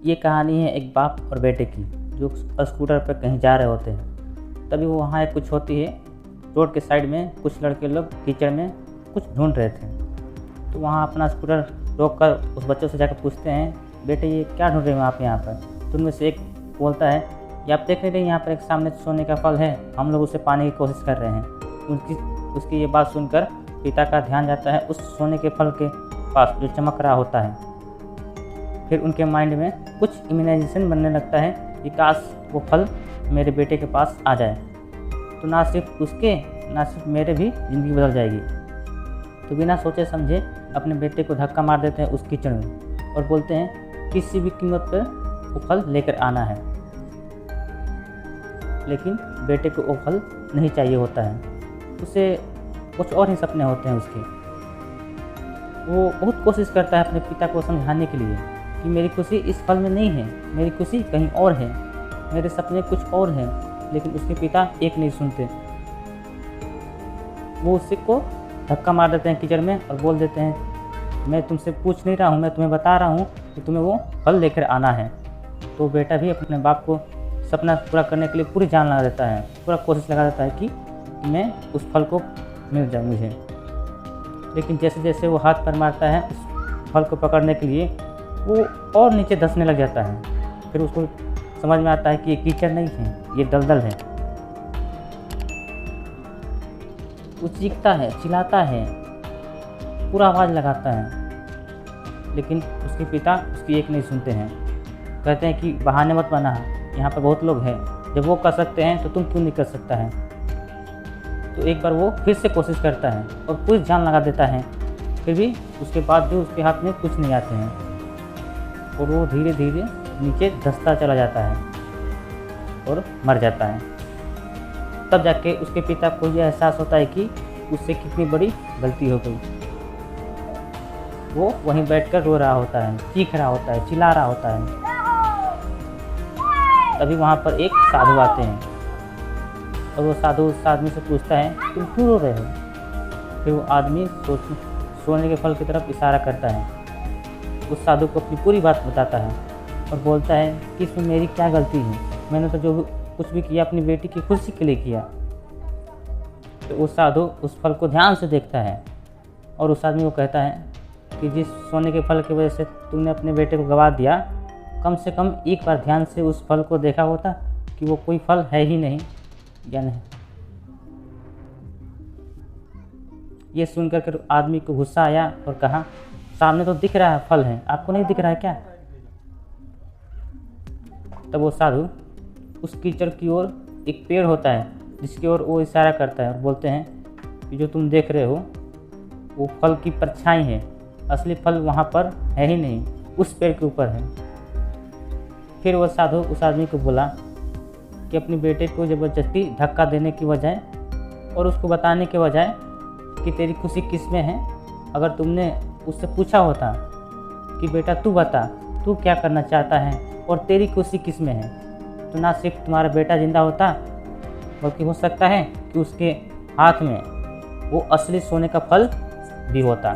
ये कहानी है एक बाप और बेटे की जो स्कूटर पर कहीं जा रहे होते हैं। तभी वो वहाँ एक कुछ होती है, रोड के साइड में कुछ लड़के लोग कीचड़ में कुछ ढूंढ रहे थे। तो वहाँ अपना स्कूटर रोक कर उस बच्चों से जाकर पूछते हैं, बेटे ये क्या ढूंढ रहे हो आप यहाँ पर? तो उनमें से एक बोलता है, ये आप देख रहे हैं यहाँ पर एक सामने सोने का फल है, हम लोग उसे पाने की कोशिश कर रहे हैं। उसकी ये बात सुनकर पिता का ध्यान जाता है उस सोने के फल के पास जो चमक रहा होता है। फिर उनके माइंड में कुछ इमेजिनेशन बनने लगता है कि काश वो फल मेरे बेटे के पास आ जाए, तो ना सिर्फ उसके ना सिर्फ मेरे भी ज़िंदगी बदल जाएगी। तो बिना सोचे समझे अपने बेटे को धक्का मार देते हैं उस कीचड़ में और बोलते हैं किसी भी कीमत पर वो फल लेकर आना है। लेकिन बेटे को वो फल नहीं चाहिए होता है, उसे कुछ और ही सपने होते हैं उसके। वो बहुत कोशिश करता है अपने पिता को समझाने के लिए कि मेरी खुशी इस फल में नहीं है, मेरी खुशी कहीं और है, मेरे सपने कुछ और हैं। लेकिन उसके पिता एक नहीं सुनते। वो उसी को धक्का मार देते हैं कीचड़ में और बोल देते हैं मैं तुमसे पूछ नहीं रहा हूँ, मैं तुम्हें बता रहा हूँ कि तुम्हें वो फल लेकर आना है। तो बेटा भी अपने बाप को सपना पूरा करने के लिए पूरी जान लगा देता है, पूरा कोशिश लगा देता है कि मैं उस फल को मिल जाए मुझे। लेकिन जैसे जैसे वो हाथ पर मारता है उस फल को पकड़ने के लिए, वो और नीचे धंसने लग जाता है। फिर उसको समझ में आता है कि ये कीचड़ नहीं है, ये दलदल है। वो चीखता है, चिल्लाता है, पूरा आवाज़ लगाता है, लेकिन उसके पिता उसकी एक नहीं सुनते हैं। कहते हैं कि बहाने मत बना, यहाँ पर बहुत लोग हैं, जब वो कर सकते हैं तो तुम क्यों नहीं कर सकता है। तो एक बार वो फिर से कोशिश करता है और पूरी जान लगा देता है, फिर भी उसके बाद भी उसके हाथ में कुछ नहीं आते हैं और वो धीरे धीरे नीचे धंसता चला जाता है और मर जाता है। तब जाके उसके पिता को यह एहसास होता है कि उससे कितनी बड़ी गलती हो गई। वो वहीं बैठकर रो रहा होता है, चीख रहा होता है, चिल्ला रहा होता है। तभी वहाँ पर एक साधु आते हैं और वो साधु उस आदमी से पूछता है तुम क्यों रो रहे हो? फिर वो आदमी सोने के फल की तरफ इशारा करता है। उस साधु को अपनी पूरी बात बताता है और बोलता है कि इसमें मेरी क्या गलती है, मैंने तो जो कुछ भी किया अपनी बेटी की खुशी के लिए किया। तो उस साधु उस फल को ध्यान से देखता है और उस आदमी को कहता है कि जिस सोने के फल की वजह से तुमने अपने बेटे को गवा दिया, कम से कम एक बार ध्यान से उस फल को देखा होता कि वो कोई फल है ही नहीं या नहीं। ये सुनकर के आदमी को गुस्सा आया और कहा सामने तो दिख रहा है फल है, आपको नहीं दिख रहा है क्या? तब वो साधु उस कीचड़ की ओर एक पेड़ होता है जिसकी ओर वो इशारा करता है और बोलते हैं कि जो तुम देख रहे हो वो फल की परछाई है, असली फल वहाँ पर है ही नहीं, उस पेड़ के ऊपर है। फिर वो साधु उस आदमी को बोला कि अपने बेटे को ज़बरदस्ती धक्का देने की बजाय और उसको बताने के बजाय कि तेरी खुशी किस में है, अगर तुमने उससे पूछा होता कि बेटा तू बता तू क्या करना चाहता है और तेरी खुशी किस में है, तो ना सिर्फ तुम्हारा बेटा जिंदा होता बल्कि हो सकता है कि उसके हाथ में वो असली सोने का फल भी होता।